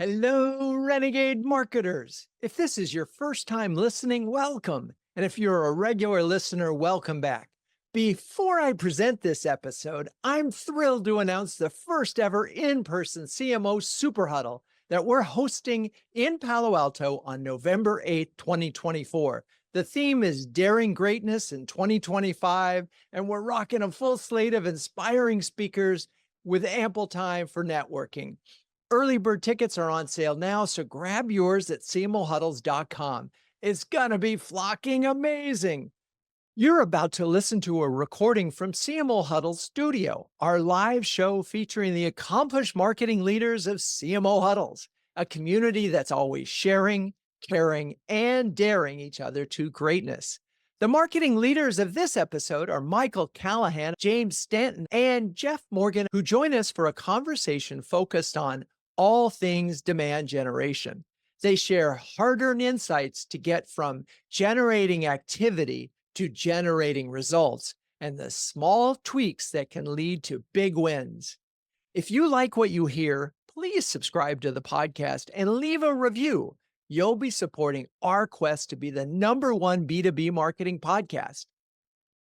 Hello, Renegade marketers. If this is your first time listening, welcome. And if you're a regular listener, welcome back. Before I present this episode, I'm thrilled to announce the first ever in-person CMO Super Huddle that we're hosting in Palo Alto on November 8th, 2024. The theme is Daring Greatness in 2025, and we're rocking a full slate of inspiring speakers with ample time for networking. Early bird tickets are on sale now, so grab yours at cmohuddles.com. It's gonna be flocking amazing. You're about to listen to a recording from CMO Huddles Studio, our live show featuring the accomplished marketing leaders of CMO Huddles, a community that's always sharing, caring, and daring each other to greatness. The marketing leaders of this episode are Michael Callahan, James Stanton, and Jeff Morgan, who join us for a conversation focused on all things demand generation. They share hard-earned insights to get from generating activity to generating results and the small tweaks that can lead to big wins. If you like what you hear, please subscribe to the podcast and leave a review. You'll be supporting our quest to be the #1 B2B marketing podcast.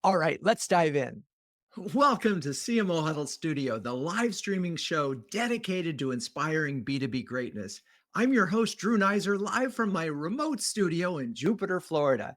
All right, let's dive in. Welcome to CMO Huddle Studio, the live streaming show dedicated to inspiring B2B greatness. I'm your host, Drew Neisser, live from my remote studio in Jupiter, Florida.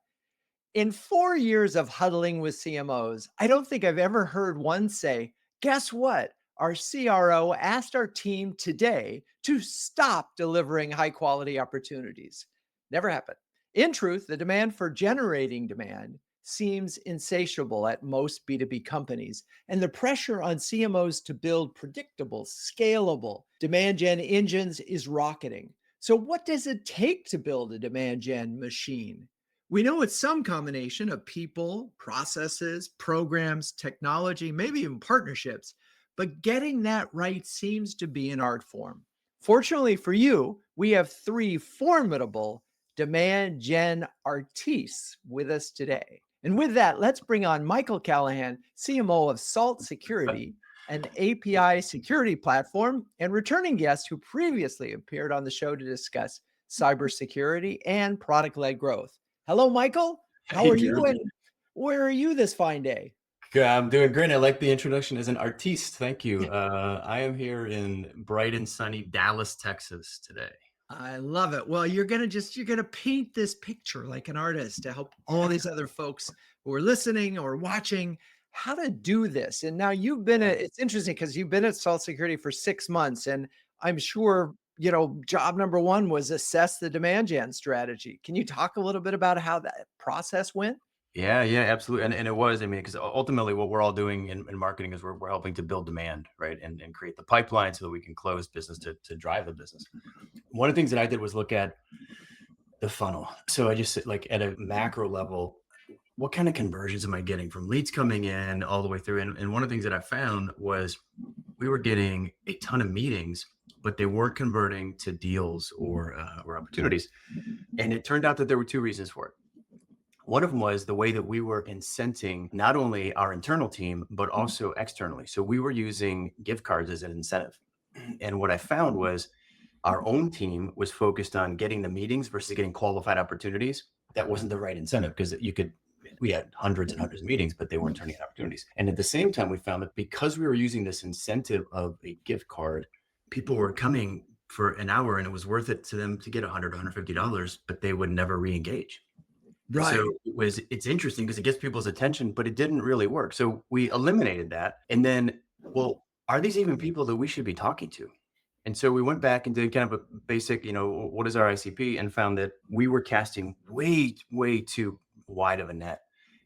In 4 years of huddling with CMOs, I don't think I've ever heard one say, guess what? Our CRO asked our team today to stop delivering high quality opportunities. Never happened. In truth, the demand for generating demand seems insatiable at most B2B companies, and the pressure on CMOs to build predictable, scalable demand gen engines is rocketing. So, what does it take to build a demand gen machine? We know it's some combination of people, processes, programs, technology, maybe even partnerships, but getting that right seems to be an art form. Fortunately for you, we have three formidable demand gen artistes with us today. And with that, let's bring on Michael Callahan, CMO of Salt Security, an API security platform, and returning guest who previously appeared on the show to discuss cybersecurity and product-led growth. Hello, Michael. How Hey, are you? Drew. And where are you this fine day? Good. I'm doing great. I like the introduction as an artiste. Thank you. I am here in bright and sunny Dallas, Texas today. I love it. Well, you're gonna paint this picture like an artist to help all these other folks who are listening or watching how to do this. And now it's interesting because you've been at Salt Security for 6 months, and I'm sure job number one was assess the demand gen strategy. Can you talk a little bit about how that process went? Yeah, absolutely. And it was, I mean, because ultimately what we're all doing in marketing is we're helping to build demand, right? And create the pipeline so that we can close business to drive the business. One of the things that I did was look at the funnel. So I just like at a macro level, what kind of conversions am I getting from leads coming in all the way through? And one of the things that I found was we were getting a ton of meetings, but they weren't converting to deals or opportunities. And it turned out that there were two reasons for it. One of them was the way that we were incenting not only our internal team, but also externally. So we were using gift cards as an incentive. And what I found was our own team was focused on getting the meetings versus getting qualified opportunities. That wasn't the right incentive because we had hundreds and hundreds of meetings, but they weren't turning into opportunities. And at the same time, we found that because we were using this incentive of a gift card, people were coming for an hour and it was worth it to them to get $100, $150, but they would never re-engage. Right. So it's interesting because it gets people's attention, but it didn't really work. So we eliminated that. And then, well, are these even people that we should be talking to? And so we went back and did kind of a basic, what is our ICP, and found that we were casting way, way too wide of a net.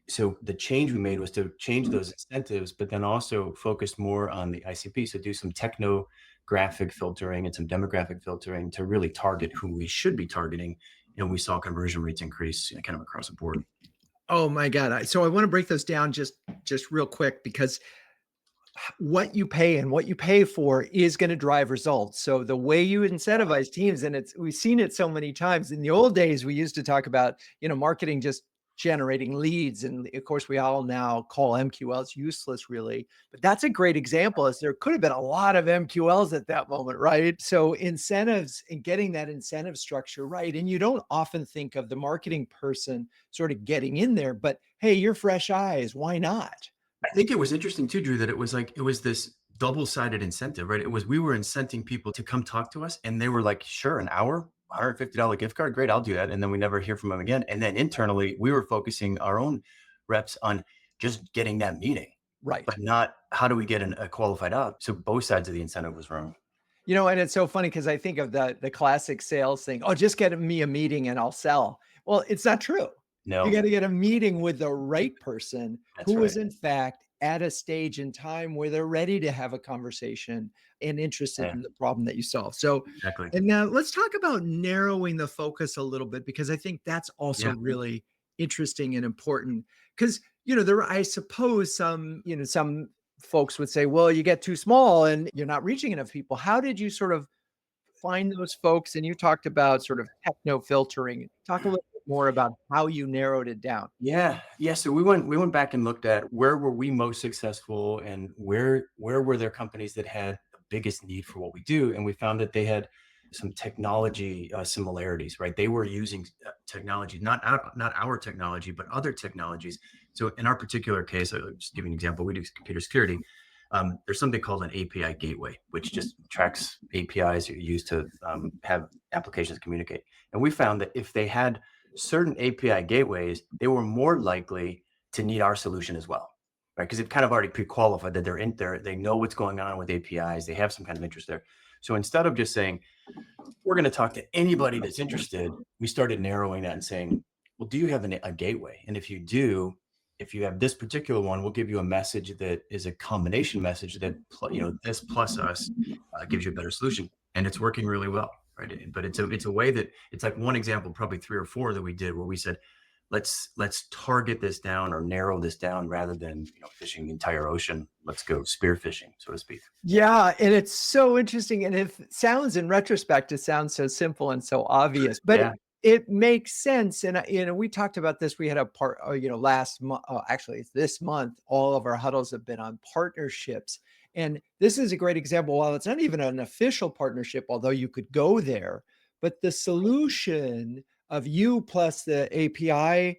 So the change we made was to change those incentives, but then also focus more on the ICP. So do some technographic filtering and some demographic filtering to really target who we should be targeting. And we saw conversion rates increase kind of across the board. Oh my God. So I want to break those down just real quick because what you pay and what you pay for is going to drive results. So the way you incentivize teams, and we've seen it so many times. In the old days, we used to talk about, marketing just generating leads. And of course, we all now call MQLs useless, really. But that's a great example, as there could have been a lot of MQLs at that moment, right? So incentives and getting that incentive structure right. And you don't often think of the marketing person sort of getting in there, but hey, you're fresh eyes. Why not? I think it was interesting too, Drew, that it was this double-sided incentive, right? It was we were incenting people to come talk to us, and they were like, "Sure, an hour, $150 gift card, great, I'll do that." And then we never hear from them again. And then internally, we were focusing our own reps on just getting that meeting, Right. but not how do we get a qualified out. So both sides of the incentive was wrong. And it's so funny because I think of the classic sales thing. Oh, just get me a meeting and I'll sell. Well, it's not true. You No, got to get a meeting with the right person that's who right. is in fact at a stage in time where they're ready to have a conversation and interested Yeah, in the problem that you solve. So, exactly. and now let's talk about narrowing the focus a little bit, because I think that's also Yeah. really interesting and important. Because, there, I suppose some folks would say, well, you get too small and you're not reaching enough people. How did you sort of find those folks? And you talked about sort of techno filtering. Talk a little bit more about how you narrowed it down. Yeah, yeah. So we went back and looked at where were we most successful, and where were there companies that had the biggest need for what we do, and we found that they had some technology similarities, right? They were using technology, not our technology, but other technologies. So in our particular case, I'll just give you an example. We do computer security. There's something called an API gateway, which just tracks APIs you use to have applications communicate. And we found that if they had certain API gateways, they were more likely to need our solution as well, right? Because they've kind of already pre-qualified that they're in there, they know what's going on with APIs, they have some kind of interest there. So instead of just saying, we're going to talk to anybody that's interested, we started narrowing that and saying, well, do you have a gateway? And if you do, if you have this particular one, we'll give you a message that is a combination message that, this plus us gives you a better solution. And it's working really well, right? But it's a way that it's like one example, probably three or four that we did where we said, let's target this down or narrow this down rather than fishing the entire ocean. Let's go spear fishing, so to speak. Yeah, and it's so interesting, and if it sounds in retrospect, it sounds so simple and so obvious, but Yeah. it makes sense. And we talked about this. We had a part, last month. Actually, it's this month. All of our huddles have been on partnerships, and this is a great example. While it's not even an official partnership, although you could go there, but the solution of you plus the API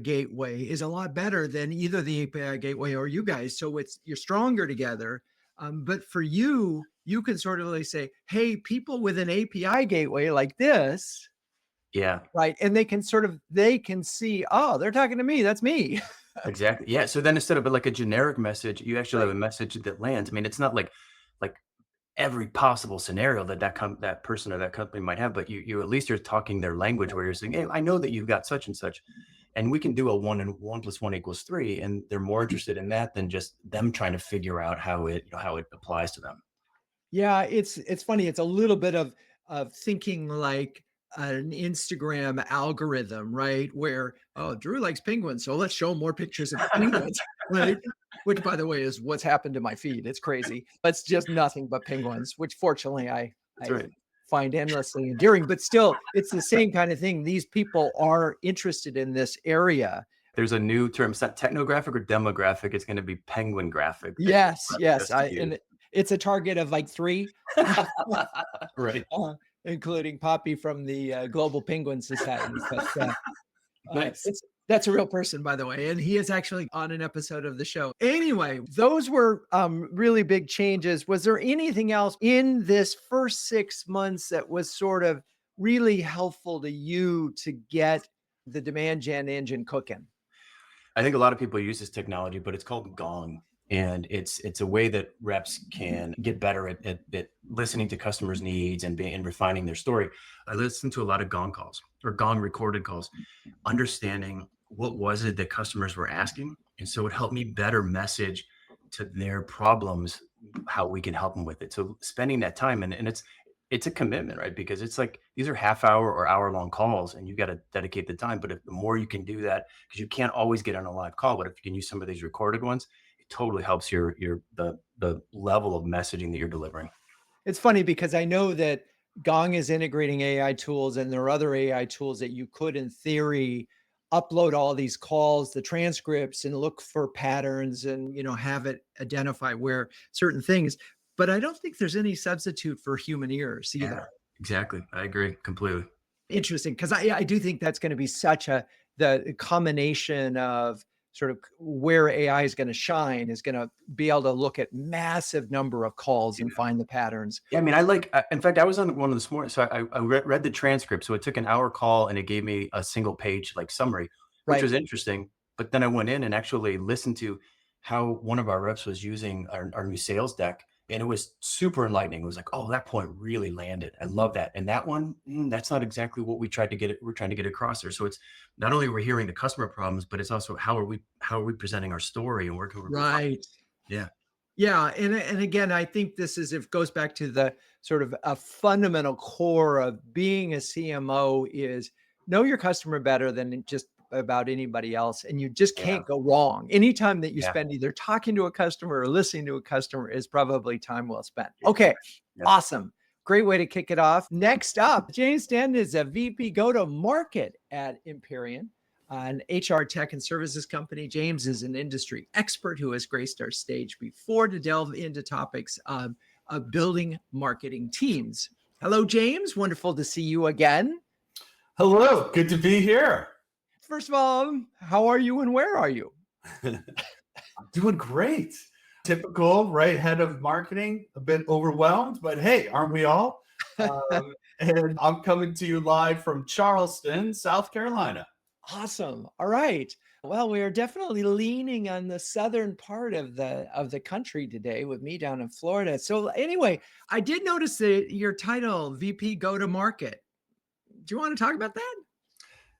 gateway is a lot better than either the API gateway or you guys. So you're stronger together. But for you, you can sort of like say, hey, people with an API gateway like this, Yeah. right? And they can see, oh, they're talking to me. That's me. Exactly. Yeah. So then instead of like a generic message, you actually have Right. a message that lands. I mean, it's not like every possible scenario that person or that company might have, but you at least you're talking their language where you're saying, hey, I know that you've got such and such, and we can do a 1 and 1 + 1 = 3, and they're more interested in that than just them trying to figure out how it applies to them. Yeah, it's funny. It's a little bit of thinking like an Instagram algorithm, right? Where, oh, Drew likes penguins, so let's show more pictures of penguins, right? Which, by the way, is what's happened to my feed. It's crazy. It's just nothing but penguins, which fortunately That's I right. find endlessly endearing. But still, it's the same kind of thing. These people are interested in this area. There's a new term. It's not technographic or demographic. It's going to be penguin graphic that Yes, yes. just to use. And it's a target of like three. Right. Including Poppy from the Global Penguin Society. But Nice. that's a real person, by the way, and he is actually on an episode of the show. Anyway, those were really big changes. Was there anything else in this first 6 months that was sort of really helpful to you to get the demand gen engine cooking? I think a lot of people use this technology, but it's called Gong. And it's a way that reps can get better at listening to customers' needs and refining their story. I listen to a lot of Gong calls or Gong recorded calls, understanding what was it that customers were asking. And so it helped me better message to their problems how we can help them with it. So spending that time and it's a commitment, right? Because it's like these are half-hour or hour-long calls, and you got to dedicate the time. But if the more you can do that, because you can't always get on a live call, but if you can use some of these recorded ones, it totally helps the level of messaging that you're delivering. It's funny because I know that Gong is integrating AI tools, and there are other AI tools that you could, in theory, upload all these calls, the transcripts, and look for patterns and, have it identify where certain things. But I don't think there's any substitute for human ears Yeah, either. exactly. I agree completely. Interesting, because I do think that's going to be the combination of sort of where AI is going to shine is going to be able to look at massive number of calls and find the patterns. Yeah, I mean, in fact, I was on one of this morning. So I read the transcript. So it took an hour call and it gave me a single page like summary, which Right. was interesting. But then I went in and actually listened to how one of our reps was using our new sales deck. And it was super enlightening. It was like, oh, that point really landed. I love that. And that one, that's not exactly what we're trying to get across there. So it's not only we're hearing the customer problems, but it's also how are we presenting our story and where can we refine? Right. Yeah. Yeah, and again, I think it goes back to the sort of a fundamental core of being a CMO is know your customer better than just about anybody else, and you just Yeah. can't go wrong. Anytime that you Yeah. spend either talking to a customer or listening to a customer is probably time well spent. Okay, Yeah. awesome. Great way to kick it off. Next up, James Stanton is a VP go-to-market at Empyrean, an HR tech and services company. James is an industry expert who has graced our stage before to delve into topics of building marketing teams. Hello, James. Wonderful to see you again. Hello, good to be here. First of all, how are you and where are you? I'm doing great. Typical, right? Head of marketing, a bit overwhelmed, but hey, aren't we all? And I'm coming to you live from Charleston, South Carolina. Awesome. All right. Well, we are definitely leaning on the southern part of the country today with me down in Florida. So anyway, I did notice that your title, VP Go to Market. Do you want to talk about that?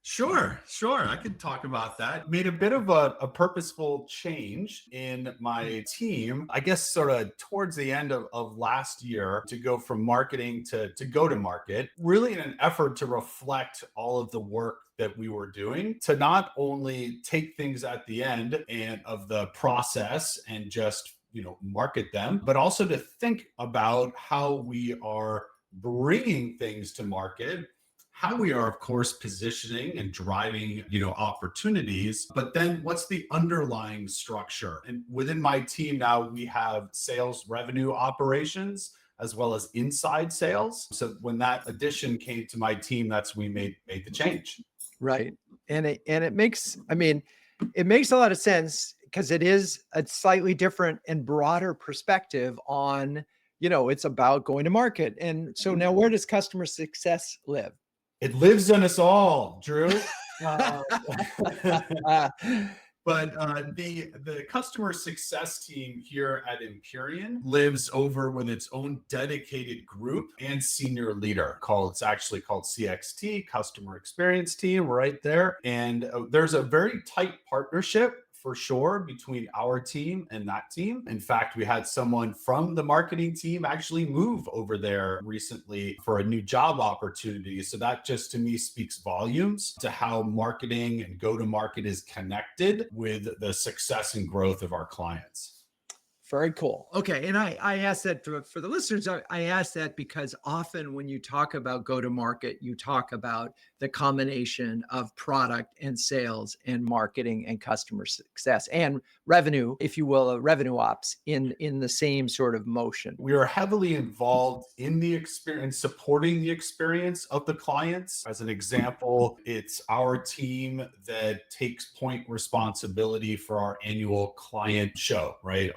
Sure. I could talk about that. Made a bit of a purposeful change in my team, I guess, sort of towards the end of last year to go from marketing to go to market, really in an effort to reflect all of the work that we were doing to not only take things at the end and of the process and just, market them, but also to think about how we are bringing things to market, how we are, of course, positioning and driving, opportunities, but then what's the underlying structure? And within my team now, we have sales revenue operations as well as inside sales. So when that addition came to my team, that's when we made the change. Right. And it makes, it makes a lot of sense because it is a slightly different and broader perspective on, it's about going to market. And so now where does customer success live? It lives in us all, Drew. But the customer success team here at Empyrean lives over with its own dedicated group and senior leader it's actually called CXT, Customer Experience Team, right there. And there's a very tight partnership for sure between our team and that team. In fact, we had someone from the marketing team actually move over there recently for a new job opportunity. So that just to me speaks volumes to how marketing and go to market is connected with the success and growth of our clients. Very cool. Okay. And I asked that for the listeners. I asked that because often when you talk about go to market, you talk about the combination of product and sales and marketing and customer success and revenue, if you will, revenue ops in the same sort of motion. We are heavily involved in the experience, supporting the experience of the clients. As an example, it's our team that takes point responsibility for our annual client show, right?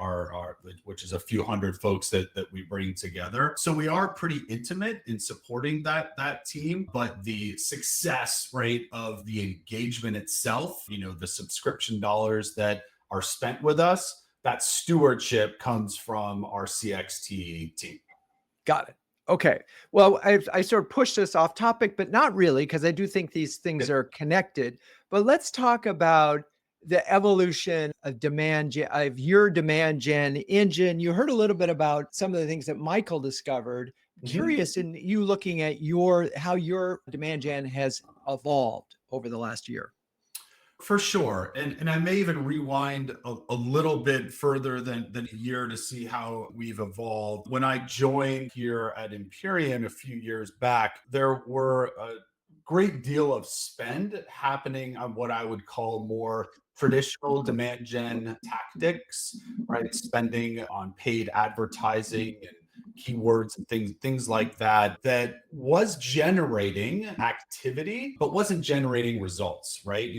Which is a few hundred folks that we bring together. So we are pretty intimate in supporting that team, but the success rate of the engagement itself, the subscription dollars that are spent with us, that stewardship comes from our CXT team. Got it. Okay. Well, I sort of pushed this off topic, but not really, because I do think these things are connected. But let's talk about the evolution of your demand gen engine. You heard a little bit about some of the things that Michael discovered. Curious in you looking at how your demand gen has evolved over the last year. For sure. And I may even rewind a little bit further than a year to see how we've evolved. When I joined here at Empyrean a few years back, there were great deal of spend happening on what I would call more traditional demand gen tactics, right? Spending on paid advertising and keywords and things like that, that was generating activity, but wasn't generating results, right?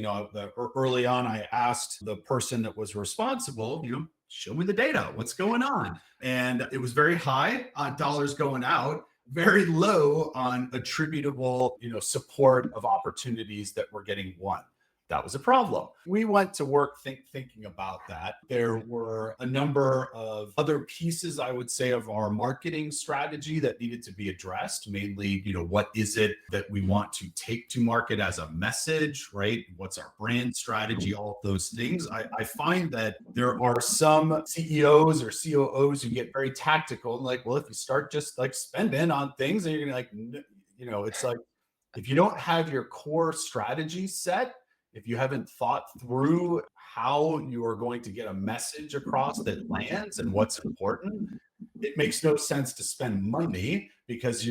Early on, I asked the person that was responsible, show me the data, what's going on? And it was very high on dollars going out, very low on attributable, support of opportunities that were getting won. That was a problem. We went to work thinking about that. There were a number of other pieces, I would say, of our marketing strategy that needed to be addressed. Mainly, what is it that we want to take to market as a message, right? What's our brand strategy? All of those things. I find that there are some CEOs or COOs who get very tactical and like, well, if you start just like spending on things, and you're gonna it's like if you don't have your core strategy set, if you haven't thought through how you are going to get a message across that lands and what's important, it makes no sense to spend money because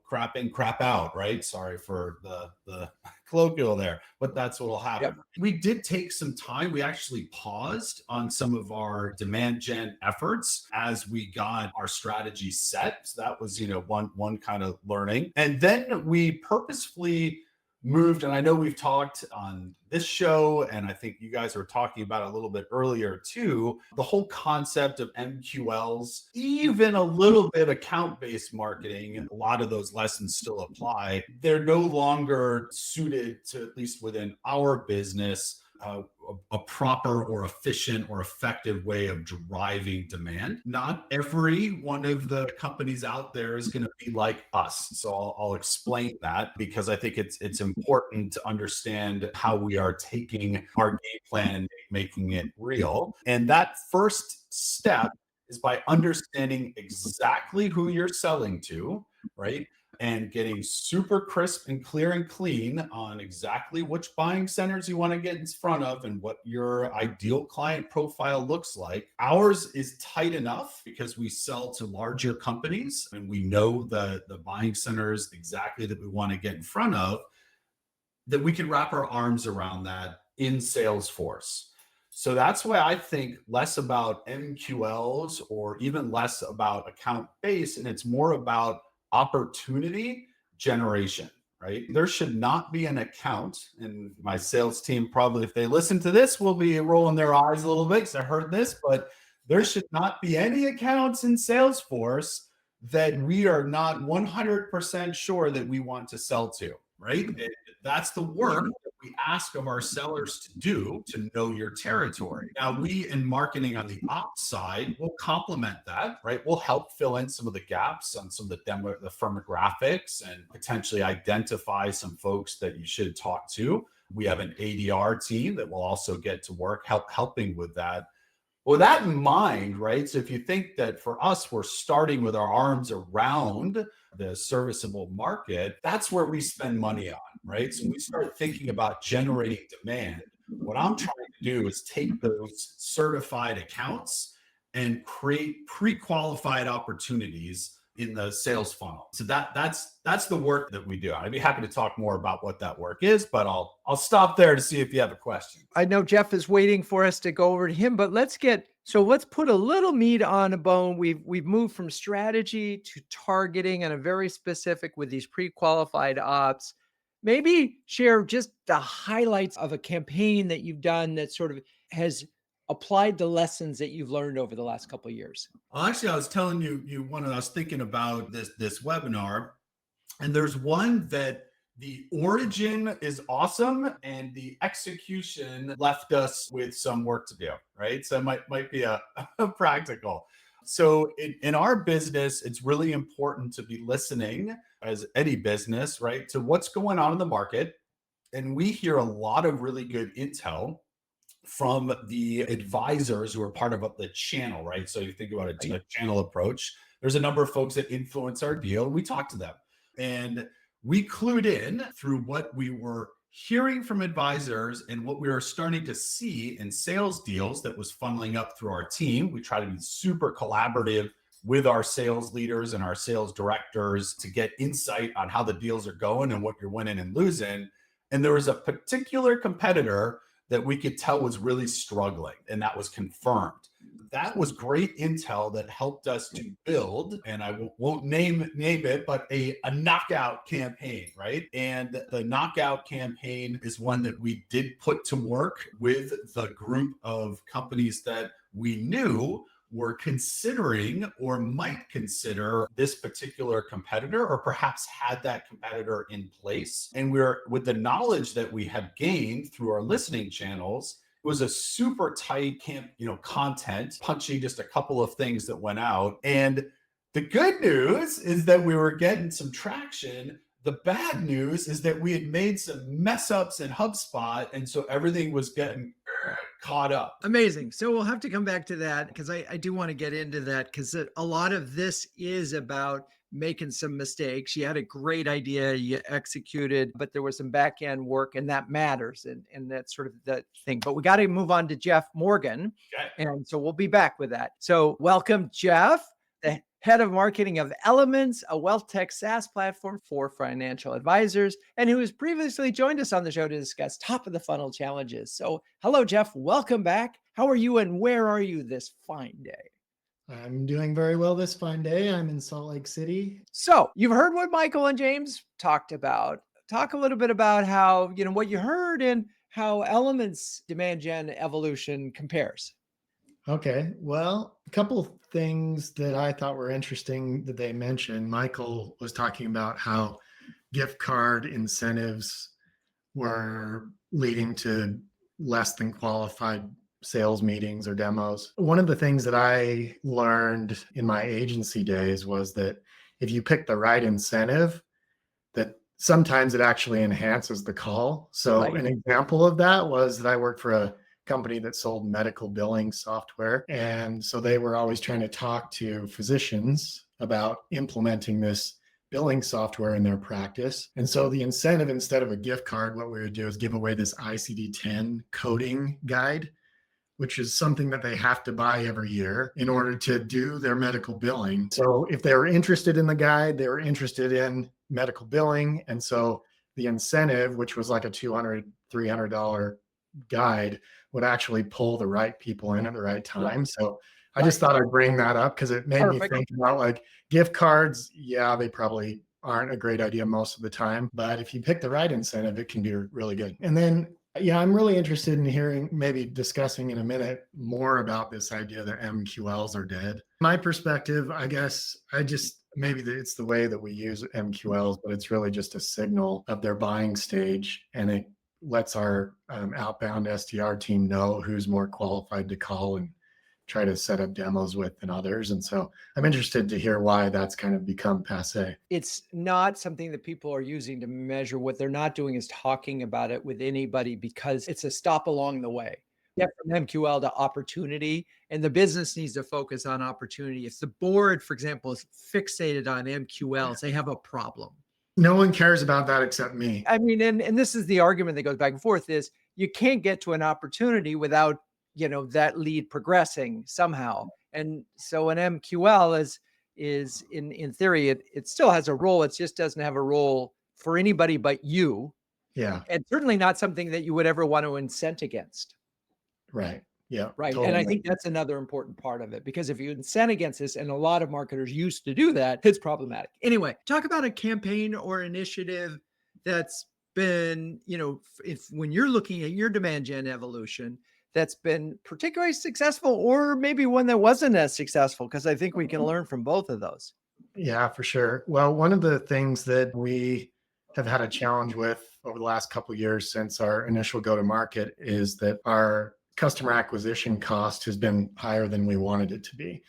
crap in, crap out, right? Sorry for the colloquial there, but that's what will happen. Yep. We did take some time. We actually paused on some of our demand gen efforts as we got our strategy set. So that was, one kind of learning. And then we purposefully moved, and I know we've talked on this show, and I think you guys were talking about it a little bit earlier too, the whole concept of MQLs, even a little bit account-based marketing, and a lot of those lessons still apply. They're no longer suited to, at least within our business, a proper or efficient or effective way of driving demand. Not every one of the companies out there is going to be like us. So I'll explain that because I think it's important to understand how we are taking our game plan and making it real. And that first step is by understanding exactly who you're selling to, right? And getting super crisp and clear and clean on exactly which buying centers you want to get in front of and what your ideal client profile looks like. Ours is tight enough because we sell to larger companies and we know the buying centers exactly that we want to get in front of, that we can wrap our arms around that in Salesforce. So that's why I think less about MQLs or even less about account base, and it's more about opportunity generation, right? There should not be an account, and my sales team probably, if they listen to this, will be rolling their eyes a little bit because I heard this, but there should not be any accounts in Salesforce that we are not 100% sure that we want to sell to, right? That's the work that we ask of our sellers to do to know your territory. Now, we in marketing on the ops side will complement that, right? We'll help fill in some of the gaps on some of the firmographics and potentially identify some folks that you should talk to. We have an ADR team that will also get to work helping with that. With that in mind, right? So if you think that for us, we're starting with our arms around the serviceable market, that's where we spend money on, right? So we start thinking about generating demand. What I'm trying to do is take those certified accounts and create pre-qualified opportunities in the sales funnel. So that's the work that we do. I'd be happy to talk more about what that work is, but I'll stop there to see if you have a question. I know Jeff is waiting for us to go over to him, but let's put a little meat on a bone. We've moved from strategy to targeting and a very specific with these pre-qualified ops. Maybe share just the highlights of a campaign that you've done that sort of has applied the lessons that you've learned over the last couple of years. Well, actually, I was telling you one, I was thinking about this webinar, and there's one that the origin is awesome and the execution left us with some work to do, right? So it might be a practical. So in our business, it's really important to be listening, as any business, right, to what's going on in the market. And we hear a lot of really good intel from the advisors who are part of the channel, right? So you think about a channel approach. There's a number of folks that influence our deal. We talk to them and we clued in through what we were hearing from advisors and what we were starting to see in sales deals that was funneling up through our team. We try to be super collaborative with our sales leaders and our sales directors to get insight on how the deals are going and what you're winning and losing. And there was a particular competitor that we could tell was really struggling, and that was confirmed. That was great intel that helped us to build, and I won't name it, but a knockout campaign, right? And the knockout campaign is one that we did put to work with the group of companies that we knew were considering or might consider this particular competitor, or perhaps had that competitor in place. And we're, with the knowledge that we have gained through our listening channels, it was a super tight content, punching just a couple of things that went out. And the good news is that we were getting some traction. The bad news is that we had made some mess ups in HubSpot. And so everything was getting caught up. Amazing. So we'll have to come back to that, because I do want to get into that, because a lot of this is about making some mistakes. You had a great idea, you executed, but there was some back end work, and that matters. And that's sort of the thing. But we got to move on to Jeff Morgan. Okay. And so we'll be back with that. So welcome, Jeff, the head of marketing of Elements, a wealth tech SaaS platform for financial advisors, and who has previously joined us on the show to discuss top of the funnel challenges. So hello, Jeff. Welcome back. How are you, and where are you this fine day? I'm doing very well this fine day. I'm in Salt Lake City. So you've heard what Michael and James talked about. Talk a little bit about how, what you heard and how Elements demand gen evolution compares. Okay. Well, a couple of things that I thought were interesting that they mentioned. Michael was talking about how gift card incentives were leading to less than qualified sales meetings or demos. One of the things that I learned in my agency days was that if you pick the right incentive, that sometimes it actually enhances the call. So An example of that was that I worked for a company that sold medical billing software. And so they were always trying to talk to physicians about implementing this billing software in their practice. And so the incentive, instead of a gift card, what we would do is give away this ICD-10 coding guide, which is something that they have to buy every year in order to do their medical billing. So if they were interested in the guide, they were interested in medical billing. And so the incentive, which was like a $200, $300 guide, would actually pull the right people in at the right time. So I just thought I'd bring that up because it made me think about, like, gift cards. Yeah, they probably aren't a great idea most of the time, but if you pick the right incentive, it can be really good. And then, yeah, I'm really interested in hearing, maybe discussing in a minute, more about this idea that MQLs are dead. My perspective, I guess, maybe it's the way that we use MQLs, but it's really just a signal of their buying stage, and it lets our outbound SDR team know who's more qualified to call and try to set up demos with than others. And so I'm interested to hear why that's kind of become passé. It's not something that people are using to measure. What they're not doing is talking about it with anybody, because it's a stop along the way. Get from MQL to opportunity, and the business needs to focus on opportunity. If the board, for example, is fixated on MQLs, they have a problem. No one cares about that except me. I mean, and this is the argument that goes back and forth, is you can't get to an opportunity without, that lead progressing somehow. And so an MQL is in theory, it still has a role. It just doesn't have a role for anybody but you. Yeah. And certainly not something that you would ever want to incent against. Right. Yeah. Right. Totally. And I think that's another important part of it, because if you incent against this, and a lot of marketers used to do that, it's problematic. Anyway, talk about a campaign or initiative that's been, when you're looking at your demand gen evolution, that's been particularly successful, or maybe one that wasn't as successful, because I think we can learn from both of those. Yeah, for sure. Well, one of the things that we have had a challenge with over the last couple of years since our initial go-to-market is that our customer acquisition cost has been higher than we wanted it to be.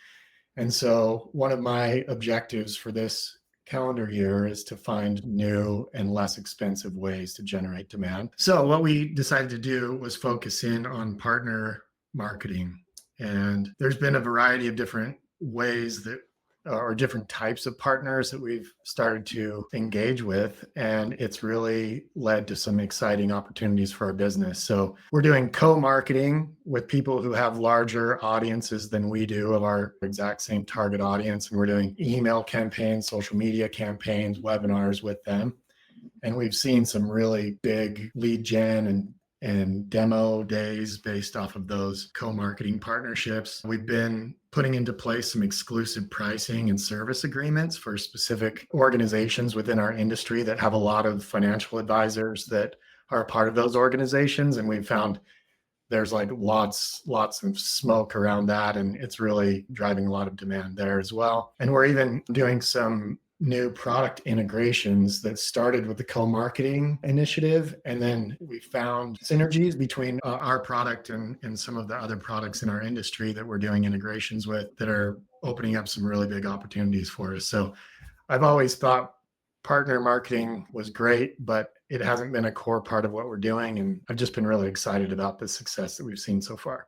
And so one of my objectives for this calendar year is to find new and less expensive ways to generate demand. So what we decided to do was focus in on partner marketing. And there's been a variety of different ways that or different types of partners that we've started to engage with. And it's really led to some exciting opportunities for our business. So we're doing co-marketing with people who have larger audiences than we do of our exact same target audience. And we're doing email campaigns, social media campaigns, webinars with them. And we've seen some really big lead gen and demo days based off of those co-marketing partnerships. We've been putting into place some exclusive pricing and service agreements for specific organizations within our industry that have a lot of financial advisors that are a part of those organizations. And we've found there's like lots of smoke around that, and it's really driving a lot of demand there as well. And we're even doing some new product integrations that started with the co-marketing initiative. And then we found synergies between our product and some of the other products in our industry that we're doing integrations with that are opening up some really big opportunities for us. So I've always thought partner marketing was great, but it hasn't been a core part of what we're doing. And I've just been really excited about the success that we've seen so far.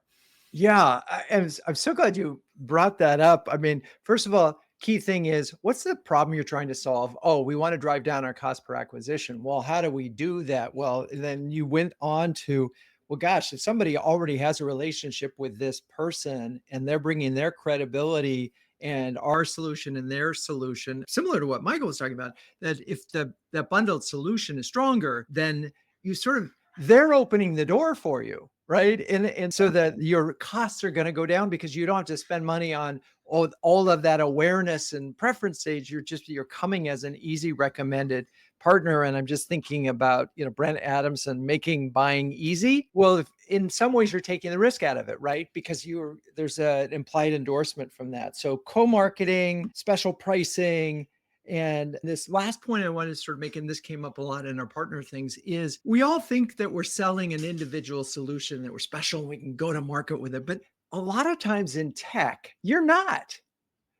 Yeah, I'm so glad you brought that up. I mean, first of all, key thing is, what's the problem you're trying to solve? Oh, we want to drive down our cost per acquisition. Well, how do we do that? Well, then you went on to, well, gosh, if somebody already has a relationship with this person and they're bringing their credibility and our solution and their solution, similar to what Michael was talking about, that if that bundled solution is stronger, then you sort of, they're opening the door for you, right? And so that your costs are going to go down because you don't have to spend money on all of that awareness and preference stage. You're coming as an easy recommended partner. And I'm just thinking about, Brent Adamson making buying easy. Well, if in some ways you're taking the risk out of it, right? Because there's an implied endorsement from that. So co-marketing, special pricing. And this last point I wanted to sort of make, and this came up a lot in our partner things, is we all think that we're selling an individual solution, that we're special and we can go to market with it. But a lot of times in tech, you're not.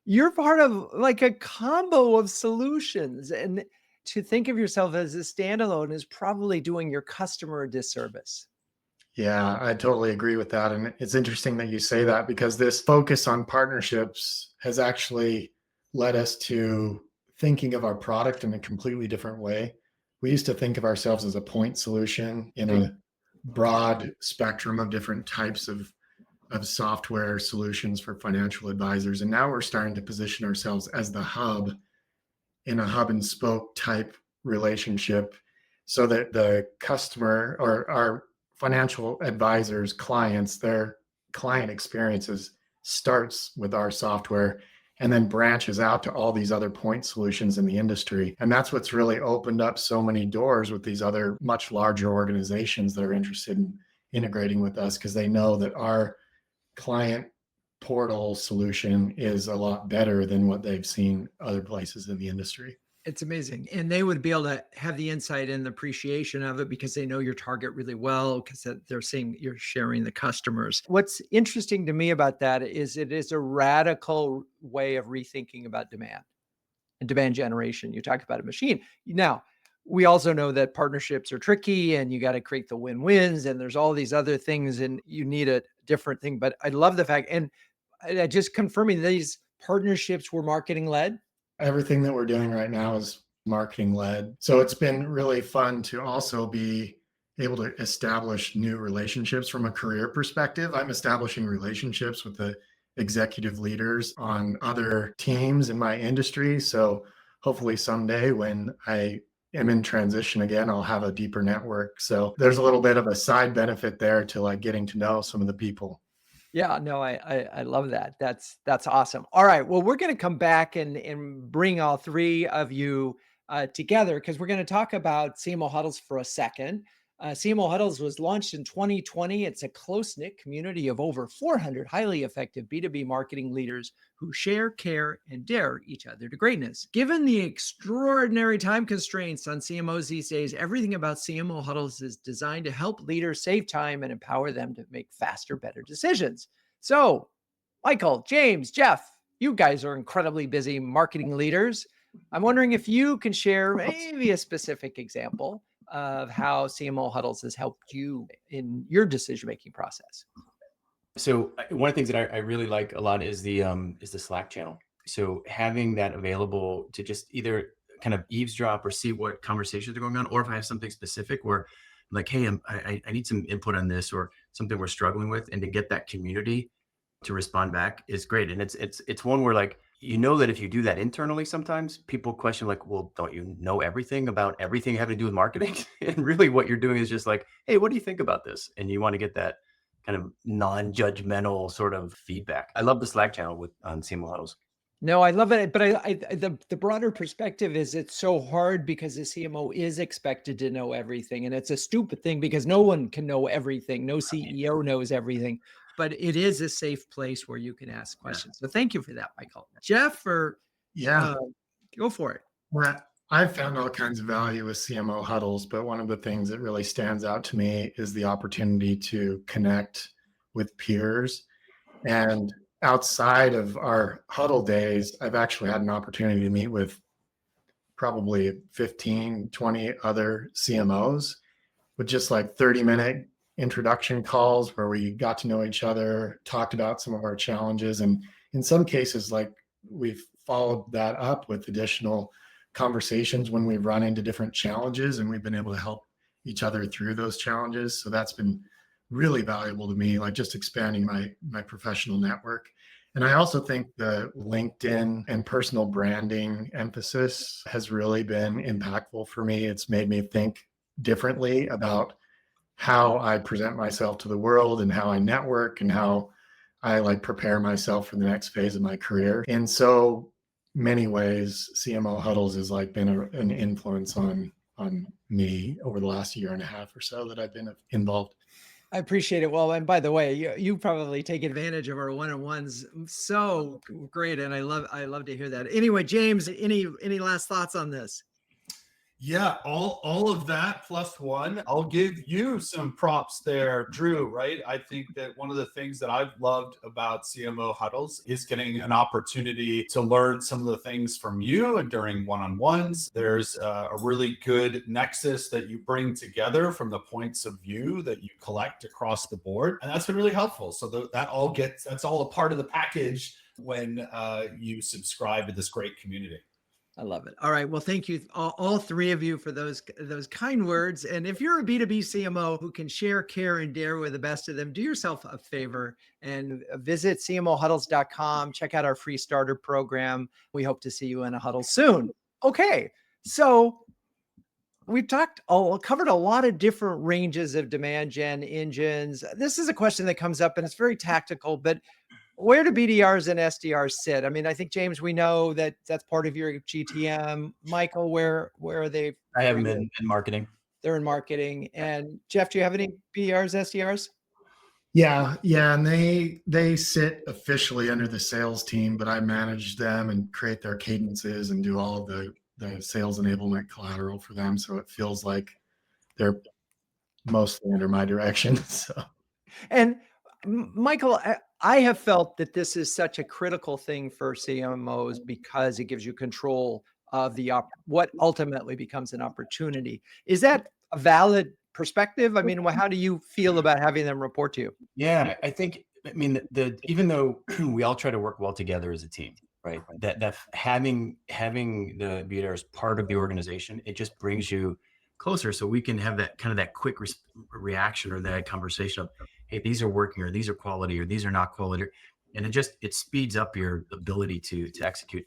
You're part of like a combo of solutions. And to think of yourself as a standalone is probably doing your customer a disservice. Yeah, I totally agree with that. And it's interesting that you say that, because this focus on partnerships has actually led us to thinking of our product in a completely different way. We used to think of ourselves as a point solution in a broad spectrum of different types of software solutions for financial advisors. And now we're starting to position ourselves as the hub in a hub and spoke type relationship, so that the customer or our financial advisors, clients, their client experiences starts with our software and then branches out to all these other point solutions in the industry. And that's what's really opened up so many doors with these other much larger organizations that are interested in integrating with us, because they know that our client portal solution is a lot better than what they've seen other places in the industry. It's amazing. And they would be able to have the insight and the appreciation of it because they know your target really well, because they're saying you're sharing the customers. What's interesting to me about that is it is a radical way of rethinking about demand and demand generation. You talk about a machine. Now, we also know that partnerships are tricky and you got to create the win-wins and there's all these other things and you need a different thing. But I love the fact, and just confirming these partnerships were marketing led. Everything that we're doing right now is marketing led. So it's been really fun to also be able to establish new relationships from a career perspective. I'm establishing relationships with the executive leaders on other teams in my industry. So hopefully someday when I am in transition again, I'll have a deeper network. So there's a little bit of a side benefit there to like getting to know some of the people. Yeah, no, I love that. That's awesome. All right, well, we're going to come back and bring all three of you together because we're going to talk about CMO Huddles for a second. CMO Huddles was launched in 2020. It's a close-knit community of over 400 highly effective B2B marketing leaders who share, care, and dare each other to greatness. Given the extraordinary time constraints on CMOs these days, everything about CMO Huddles is designed to help leaders save time and empower them to make faster, better decisions. So, Michael, James, Jeff, you guys are incredibly busy marketing leaders. I'm wondering if you can share maybe a specific example of how CMO Huddles has helped you in your decision-making process. So one of the things that I really like a lot is the Slack channel. So having that available to just either kind of eavesdrop or see what conversations are going on, or if I have something specific where I'm like, hey, I need some input on this or something we're struggling with, and to get that community to respond back is great. And it's one where, like, that if you do that internally, sometimes people question, like, well, don't you know everything about everything having to do with marketing? And really what you're doing is just like, hey, what do you think about this? And you want to get that kind of non-judgmental sort of feedback. I love the Slack channel on CMO huddles. No, I love it. But the broader perspective is it's so hard because the CMO is expected to know everything. And it's a stupid thing because no one can know everything. No CEO knows everything, but it is a safe place where you can ask questions. So thank you for that, Michael. Jeff, go for it. Well, I've found all kinds of value with CMO huddles, but one of the things that really stands out to me is the opportunity to connect with peers. And outside of our huddle days, I've actually had an opportunity to meet with probably 15, 20 other CMOs with just like 30-minute introduction calls where we got to know each other, talked about some of our challenges. And in some cases, like, we've followed that up with additional conversations when we've run into different challenges, and we've been able to help each other through those challenges. So that's been really valuable to me, like just expanding my professional network. And I also think the LinkedIn and personal branding emphasis has really been impactful for me. It's made me think differently about how I present myself to the world and how I network and how I like prepare myself for the next phase of my career. In so many ways, CMO huddles has like been an influence on me over the last year and a half or so that I've been involved. I appreciate it. Well, and by the way, you probably take advantage of our one-on-ones so great, and I love to hear that. Anyway, James, any last thoughts on this? Yeah, all of that plus one. I'll give you some props there, Drew, right? I think that one of the things that I've loved about CMO huddles is getting an opportunity to learn some of the things from you and during one-on-ones. There's a really good nexus that you bring together from the points of view that you collect across the board. And that's been really helpful. So that's all a part of the package when you subscribe to this great community. I love it. All right. Well, thank you, all three of you, for those kind words. And if you're a B2B CMO who can share, care, and dare with the best of them, do yourself a favor and visit cmohuddles.com. Check out our free starter program. We hope to see you in a huddle soon. Okay. So we've covered a lot of different ranges of demand gen engines. This is a question that comes up and it's very tactical, but where do BDRs and SDRs sit? I mean, I think, James, we know that that's part of your GTM. Michael, where are they? I have them in marketing. They're in marketing. And Jeff, do you have any BDRs, SDRs? Yeah. And they sit officially under the sales team, but I manage them and create their cadences and do all of the sales enablement collateral for them. So it feels like they're mostly under my direction. So. And Michael, I have felt that this is such a critical thing for CMOs because it gives you control of what ultimately becomes an opportunity. Is that a valid perspective? I mean, how do you feel about having them report to you? Yeah, I think, even though we all try to work well together as a team, right? That having the BDR as part of the organization, it just brings you closer, so we can have that kind of that quick reaction or that conversation of, hey, these are working, or these are quality, or these are not quality, and it speeds up your ability to execute.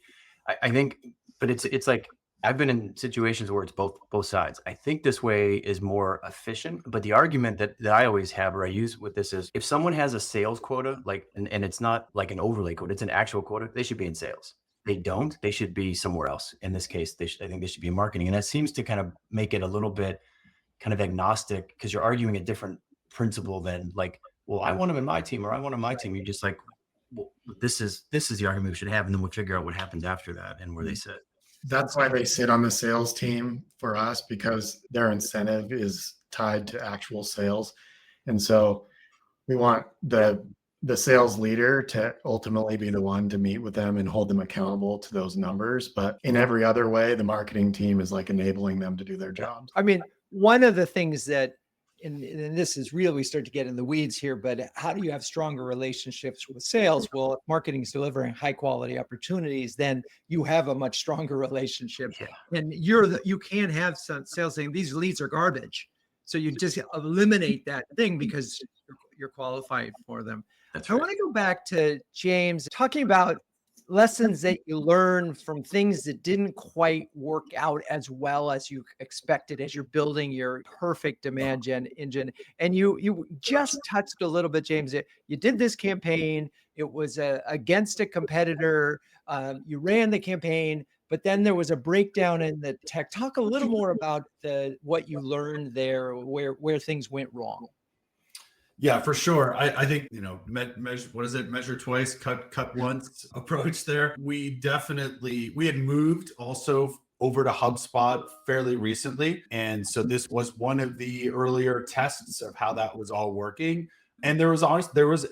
I think, but it's like, I've been in situations where it's both sides. I think this way is more efficient, but the argument that I always have, or I use with this, is if someone has a sales quota, and it's not like an overlay quota, it's an actual quota, they should be in sales. They don't, they should be somewhere else. In this case, I think they should be in marketing. And that seems to kind of make it a little bit kind of agnostic, because you're arguing a different principle than like, well, I want them in my team, or I want them in my team. You're just like, well, this is the argument we should have. And then we'll figure out what happens after that and where they sit. That's why they sit on the sales team for us, because their incentive is tied to actual sales. And so we want the sales leader to ultimately be the one to meet with them and hold them accountable to those numbers. But in every other way, the marketing team is like enabling them to do their jobs. I mean, one of the things that and this is really, we start to get in the weeds here, but how do you have stronger relationships with sales? Well, if marketing is delivering high quality opportunities, then you have a much stronger relationship. Yeah. And you can't have some sales saying these leads are garbage. So you just eliminate that thing because you're qualified for them. That's I right. want to go back to James talking about lessons that you learn from things that didn't quite work out as well as you expected as you're building your perfect demand gen engine. And you just touched a little bit, James. You did this campaign. It was against a competitor. You ran the campaign, but then there was a breakdown in the tech. Talk a little more about what you learned there, where things went wrong. Yeah, for sure. I think, measure, what is it? Measure twice, cut once approach there. We had moved also over to HubSpot fairly recently. And so this was one of the earlier tests of how that was all working. And there was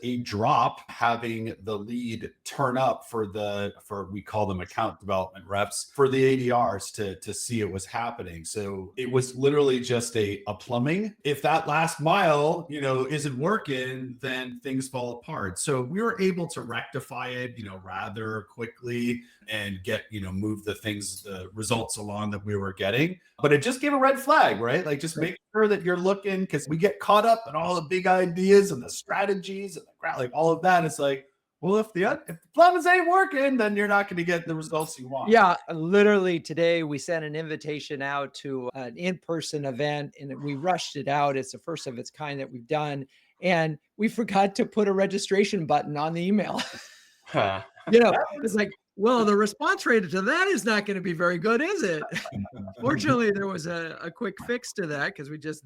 a drop having the lead turn up for we call them account development reps for the ADRs to see it was happening. So it was literally just a plumbing. If that last mile, isn't working, then things fall apart. So we were able to rectify it, rather quickly and get, move the results along that we were getting. But it just gave a red flag, right? Like just make sure that you're looking, because we get caught up in all the big ideas and the strategies and like all of that. It's like, well, if the plumbing ain't working, then you're not going to get the results you want. Yeah, literally today we sent an invitation out to an in-person event and we rushed it out. It's the first of its kind that we've done. And we forgot to put a registration button on the email. Huh. It's like, well, the response rate to that is not going to be very good, is it? Fortunately, there was a quick fix to that because we just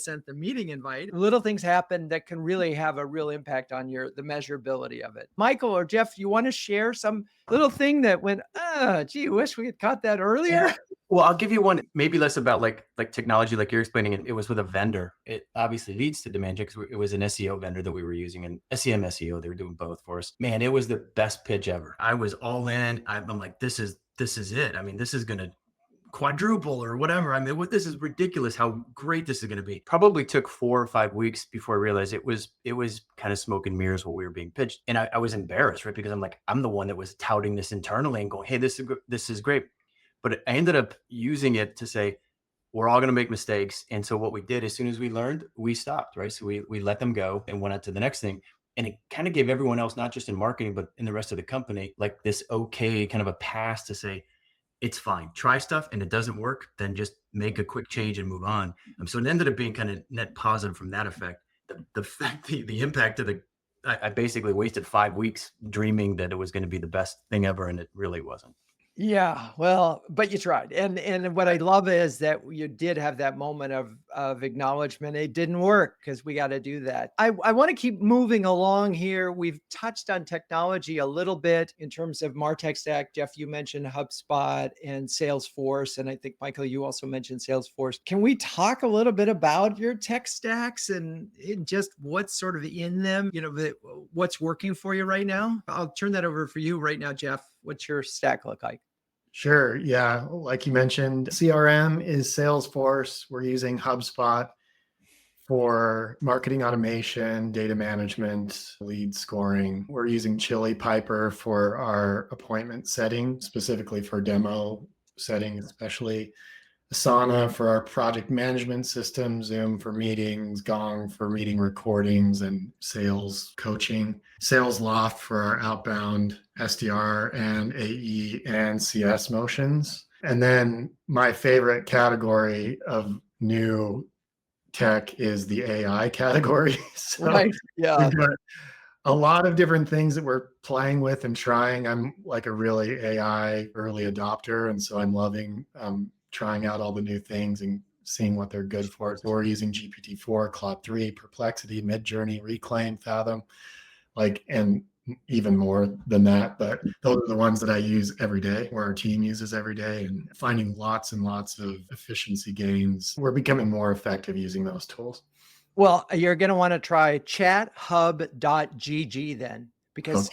sent the meeting invite. Little things happen that can really have a real impact on the measurability of it. Michael or Jeff, you want to share some little thing that went, gee, wish we had caught that earlier? Well, I'll give you one, maybe less about like technology, like you're explaining it. It was with a vendor. It obviously leads to demand gen because it was an SEO vendor that we were using, and SEM, SEO, they were doing both for us. Man, it was the best pitch ever. I was all in. I'm like, this is it. I mean, this is going to quadruple or whatever. I mean, this is ridiculous how great this is going to be. Probably took 4 or 5 weeks before I realized it was kind of smoke and mirrors what we were being pitched. And I was embarrassed, right? Because I'm the one that was touting this internally and going, hey, this is great. But I ended up using it to say, we're all going to make mistakes. And so what we did, as soon as we learned, we stopped, right? So we let them go and went on to the next thing. And it kind of gave everyone else, not just in marketing, but in the rest of the company, like this okay kind of a pass to say, it's fine. Try stuff and it doesn't work, then just make a quick change and move on. So it ended up being kind of net positive from that effect. The impact of I basically wasted 5 weeks dreaming that it was going to be the best thing ever. And it really wasn't. Yeah, well, but you tried. And what I love is that you did have that moment of acknowledgement. It didn't work because we got to do that. I want to keep moving along here. We've touched on technology a little bit in terms of MarTech stack. Jeff, you mentioned HubSpot and Salesforce. And I think, Michael, you also mentioned Salesforce. Can we talk a little bit about your tech stacks and just what's sort of in them, what's working for you right now? I'll turn that over for you right now, Jeff. What's your stack look like? Sure. Yeah. Like you mentioned, CRM is Salesforce. We're using HubSpot for marketing automation, data management, lead scoring. We're using Chili Piper for our appointment setting, specifically for demo setting, especially Asana for our project management system, Zoom for meetings, Gong for meeting recordings and sales coaching, SalesLoft for our outbound SDR and AE and CS motions. And then my favorite category of new tech is the AI category. So right. Yeah. We've got a lot of different things that we're playing with and trying. I'm like a really AI early adopter. And so I'm loving trying out all the new things and seeing what they're good for. So we're using GPT-4, Claude 3, Perplexity, Midjourney, Reclaim, Fathom, and even more than that. But those are the ones that I use every day, or our team uses every day, and finding lots and lots of efficiency gains. We're becoming more effective using those tools. Well, you're going to want to try chathub.gg then, because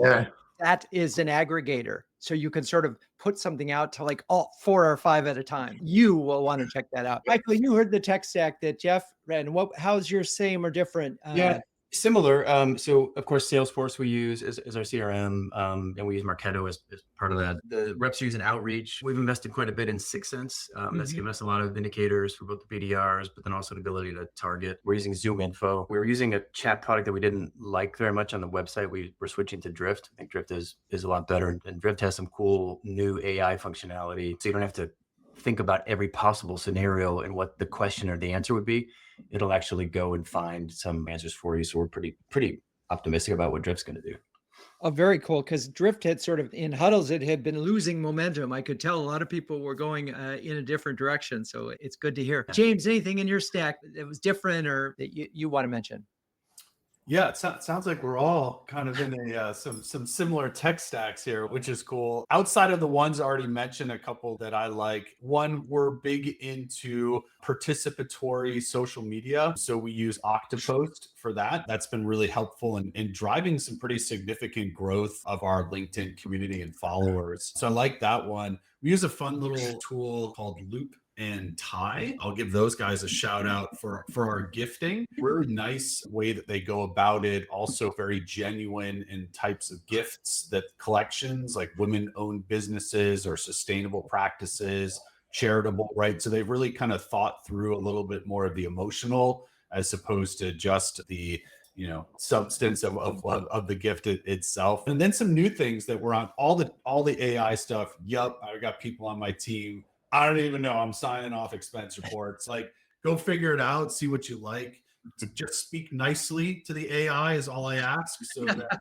that is an aggregator. So you can sort of put something out to like all 4 or 5 at a time. You will want to check that out. Michael, you heard the tech stack that Jeff ran. How's your same or different? Yeah, similar. So of course, Salesforce we use as our CRM, and we use Marketo as part of that. The reps are using Outreach. We've invested quite a bit in Sixth Sense. That's given us a lot of indicators for both the BDRs, but then also the ability to target. We're using Zoom Info. We were using a chat product that we didn't like very much on the website. We're switching to Drift. I think Drift is a lot better, and Drift has some cool new AI functionality, so you don't have to think about every possible scenario and what the question or the answer would be. It'll actually go and find some answers for you. So we're pretty optimistic about what Drift's going to do. Oh, very cool. Because Drift had sort of in huddles, it had been losing momentum. I could tell a lot of people were going in a different direction. So it's good to hear. James, anything in your stack that was different or that you want to mention? Yeah, it sounds like we're all kind of in a some similar tech stacks here, which is cool. Outside of the ones already mentioned, a couple that I like. One, we're big into participatory social media, so we use Octopost for that. That's been really helpful in driving some pretty significant growth of our LinkedIn community and followers. So I like that one. We use a fun little tool called Loop and Tie. I'll give those guys a shout out for our gifting. Really nice way that they go about it. Also very genuine in types of gifts, that collections like women-owned businesses or sustainable practices, charitable, right? So they've really kind of thought through a little bit more of the emotional as opposed to just the substance of the gift itself. And then some new things that were on all the AI stuff. Yup, I got people on my team. I don't even know. I'm signing off expense reports. Like, go figure it out, see what you like. Just speak nicely to the AI is all I ask. So that,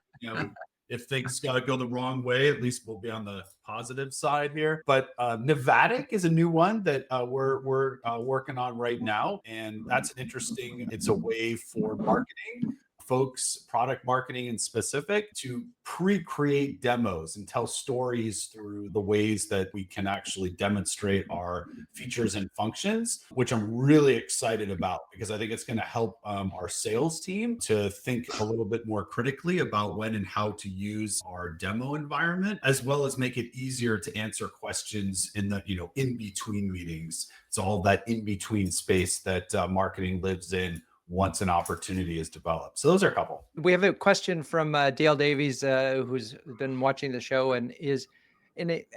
if things got to go the wrong way, at least we'll be on the positive side here. But Nevadic is a new one that we're working on right now. And that's interesting. It's a way for marketing folks, product marketing in specific, to pre-create demos and tell stories through the ways that we can actually demonstrate our features and functions, which I'm really excited about because I think it's going to help our sales team to think a little bit more critically about when and how to use our demo environment, as well as make it easier to answer questions in the in between meetings. It's all that in between space that marketing lives in once an opportunity is developed. So those are a couple. We have a question from Dale Davies, who's been watching the show and is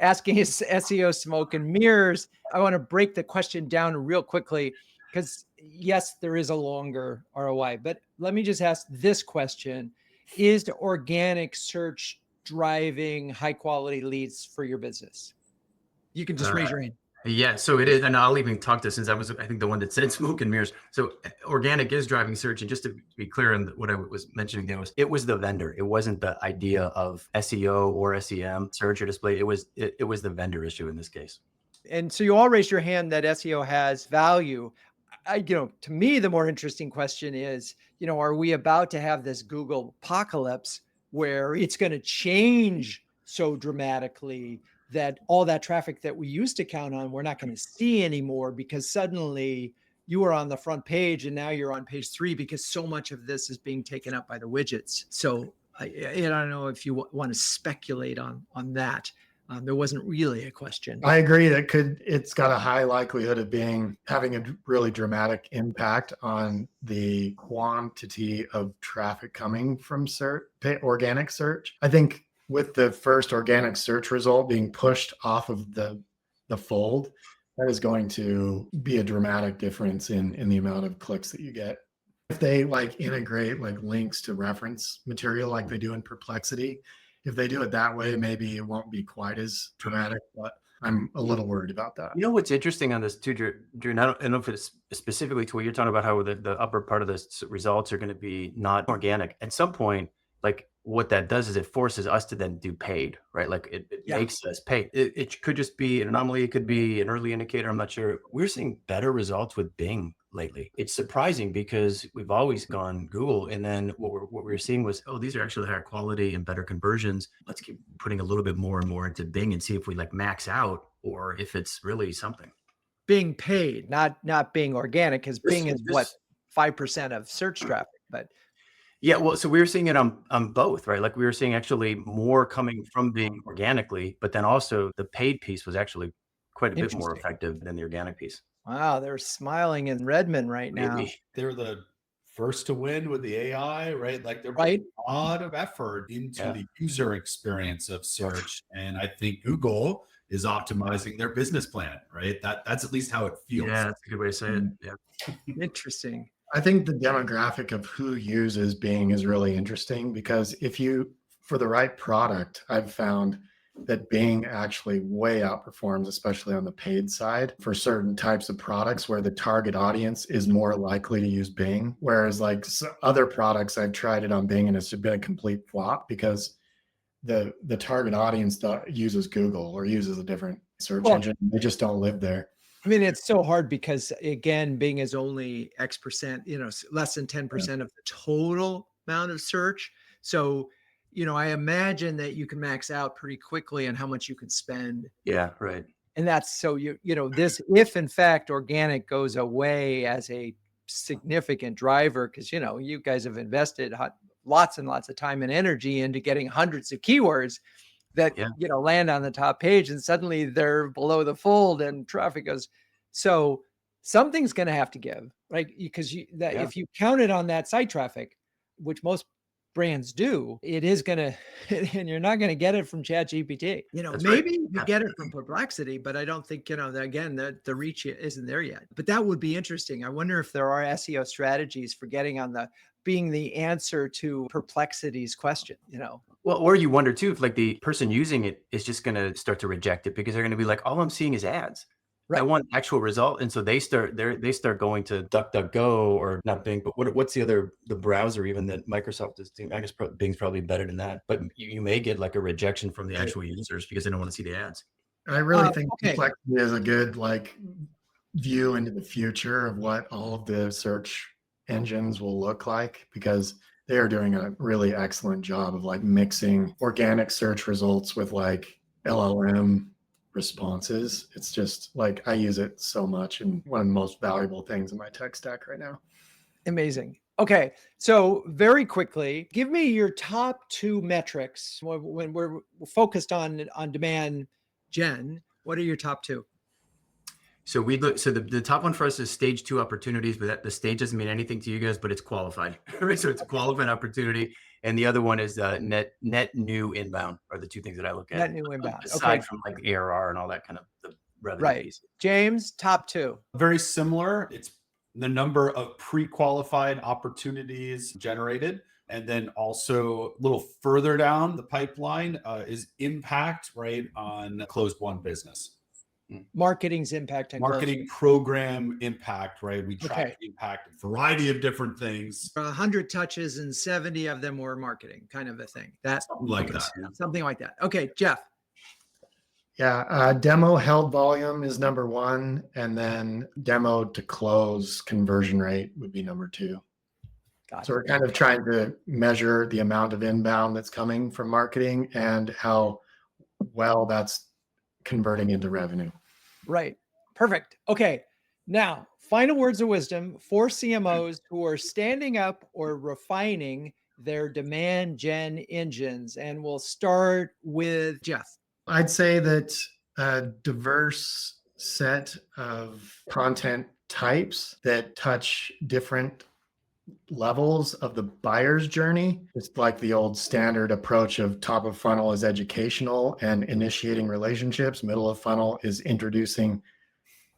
asking his SEO smoke and mirrors. I want to break the question down real quickly because yes, there is a longer ROI, but let me just ask this question. Is organic search driving high quality leads for your business? You can just raise your hand. Yeah, so it is. And I'll even talk to, since I was, I think, the one that said smoke and mirrors. So organic is driving search. And just to be clear on what I was mentioning there, it was the vendor. It wasn't the idea of SEO or SEM, search or display. It was the vendor issue in this case. And so you all raised your hand that SEO has value. To me, the more interesting question is, are we about to have this Google apocalypse where it's going to change so dramatically that all that traffic that we used to count on, we're not going to see anymore because suddenly you were on the front page and now you're on page 3 because so much of this is being taken up by the widgets. So I don't know if you want to speculate on that. There wasn't really a question. I agree that it's got a high likelihood of having a really dramatic impact on the quantity of traffic coming from organic search. I think with the first organic search result being pushed off of the fold, that is going to be a dramatic difference in the amount of clicks that you get. If they integrate links to reference material like they do in Perplexity, if they do it that way, maybe it won't be quite as dramatic, but I'm a little worried about that. What's interesting on this too, Drew, and I don't know if it's specifically to what you're talking about, how the upper part of the results are going to be not organic. At some point, what that does is it forces us to then do paid, right? It makes us pay. It could just be an anomaly. It could be an early indicator. I'm not sure. We're seeing better results with Bing lately. It's surprising because we've always gone Google. And then what we were seeing was, these are actually higher quality and better conversions. Let's keep putting a little bit more and more into Bing and see if we max out or if it's really something. Being paid, not being organic, because Bing is 5% of search traffic, but Yeah, well, so we were seeing it on both, right? Like we were seeing actually more coming from being organically, but then also the paid piece was actually quite a bit more Interesting. effective than the organic piece. Wow, they're smiling in Redmond right now, Maybe. They're the first to win with the AI, right? Like they're right? putting a lot of effort into Yeah. the user experience of search. And I think Google is optimizing their business plan, right? That's at least how it feels. Yeah, that's a good way to say it. Mm. Yeah. Interesting. I think the demographic of who uses Bing is really interesting because if you, for the right product, I've found that Bing actually way outperforms, especially on the paid side for certain types of products where the target audience is more likely to use Bing. Whereas like other products, I've tried it on Bing and it's been a complete flop because the target audience uses Google or uses a different search Well, engine. They just don't live there. I mean, it's so hard because again, Bing is only X percent, less than 10% of the total amount of search. So, I imagine that you can max out pretty quickly on how much you can spend. Yeah, right. And that's so this, if in fact organic goes away as a significant driver, because you guys have invested lots and lots of time and energy into getting hundreds of keywords that Yeah. land on the top page, and suddenly they're below the fold and traffic goes. So something's going to have to give, right? Because Yeah. if you counted on that site traffic, which most brands do, it is going to, and you're not going to get it from ChatGPT. That's right. Maybe you get it from Perplexity, but I don't think, again, the reach isn't there yet. But that would be interesting. I wonder if there are SEO strategies for getting on being the answer to Perplexity's question, Well, or you wonder too if like the person using it is just going to start to reject it because they're going to be like, all I'm seeing is ads. I Right. want actual result, and so they start going to DuckDuckGo or not Bing, but what's the browser even that Microsoft is doing? I guess Bing's probably better than that, but you may get like a rejection from the actual users because they don't want to see the ads. I really think okay. Perplexity is a good view into the future of what all of the search engines will look like because they are doing a really excellent job of mixing organic search results with LLM responses. It's just I use it so much and one of the most valuable things in my tech stack right now. Amazing. Okay. So very quickly, give me your top 2 metrics when we're focused on demand gen. What are your top 2? So we look. So the top one for us is stage 2 opportunities, but the stage doesn't mean anything to you guys, but it's qualified. Right? So it's a qualified opportunity, and the other one is net new inbound. Are the 2 things that I look at. Net new inbound. Aside Okay. from ARR and all that kind of the revenue Right. piece. James, top 2. Very similar. It's the number of pre-qualified opportunities generated. And then also a little further down the pipeline is impact, right, on closed won business. Marketing's impact on Marketing program impact, right? We track Okay. impact, a variety of different things. 100 touches and 70 of them were marketing, kind of a thing. Something like that. Something like that. Okay, Jeff. Yeah, demo held volume is number 1, and then demo to close conversion rate would be number 2. So we're kind of trying to measure the amount of inbound that's coming from marketing and how well that's converting into revenue. Right. Perfect. Okay. Now, final words of wisdom for CMOs who are standing up or refining their demand gen engines. And we'll start with Jeff. I'd say that a diverse set of content types that touch different levels of the buyer's journey. It's like the old standard approach of top of funnel is educational and initiating relationships. Middle of funnel is introducing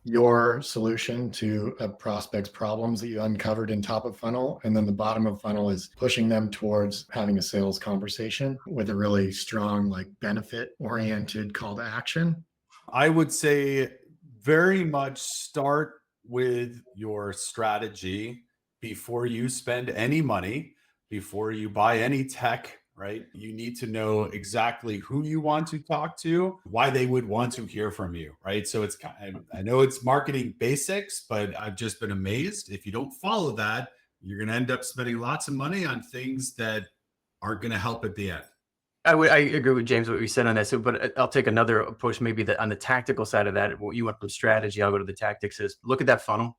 your solution to a prospect's problems that you uncovered in top of funnel. And then the bottom of funnel is pushing them towards having a sales conversation with a really strong, benefit oriented call to action. I would say very much start with your strategy before you spend any money, before you buy any tech, right? You need to know exactly who you want to talk to, why they would want to hear from you, right? So I know it's marketing basics, but I've just been amazed. If you don't follow that, you're going to end up spending lots of money on things that aren't going to help at the end. I agree with James, what we said on that. So, but I'll take another approach, maybe that on the tactical side of that, what you went from strategy, I'll go to the tactics is look at that funnel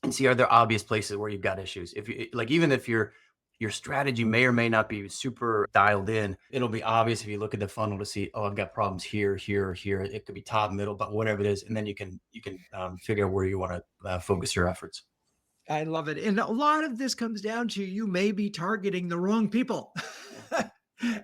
and see, are there obvious places where you've got issues? If you even if you're Your strategy may or may not be super dialed in. It'll be obvious if you look at the funnel to see, oh, I've got problems here, here, here. It could be top, middle, but whatever it is, and then you can figure out where you want to focus your efforts. I love it. And a lot of this comes down to you may be targeting the wrong people.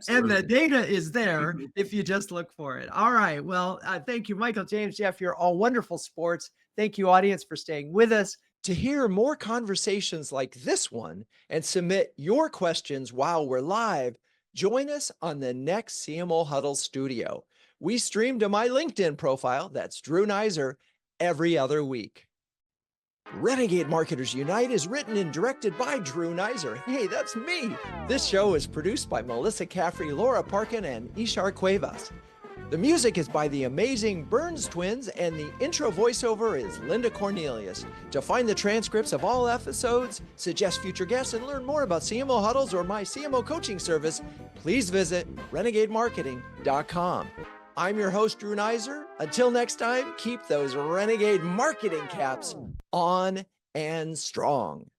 And the data is there if you just look for it. All right. Well, thank you, Michael, James, Jeff. You're all wonderful sports. Thank you, audience, for staying with us. To hear more conversations like this one and submit your questions while we're live, join us on the next CMO Huddle Studio. We stream to my LinkedIn profile, that's Drew Neisser, every other week. Renegade Marketers Unite is written and directed by Drew Neisser. Hey, that's me. This show is produced by Melissa Caffrey, Laura Parkin, and Ishar Cuevas. The music is by the amazing Burns Twins, and the intro voiceover is Linda Cornelius. To find the transcripts of all episodes, suggest future guests, and learn more about CMO Huddles or my CMO coaching service, please visit renegademarketing.com. I'm your host, Drew Neisser. Until next time, keep those renegade marketing caps on and strong.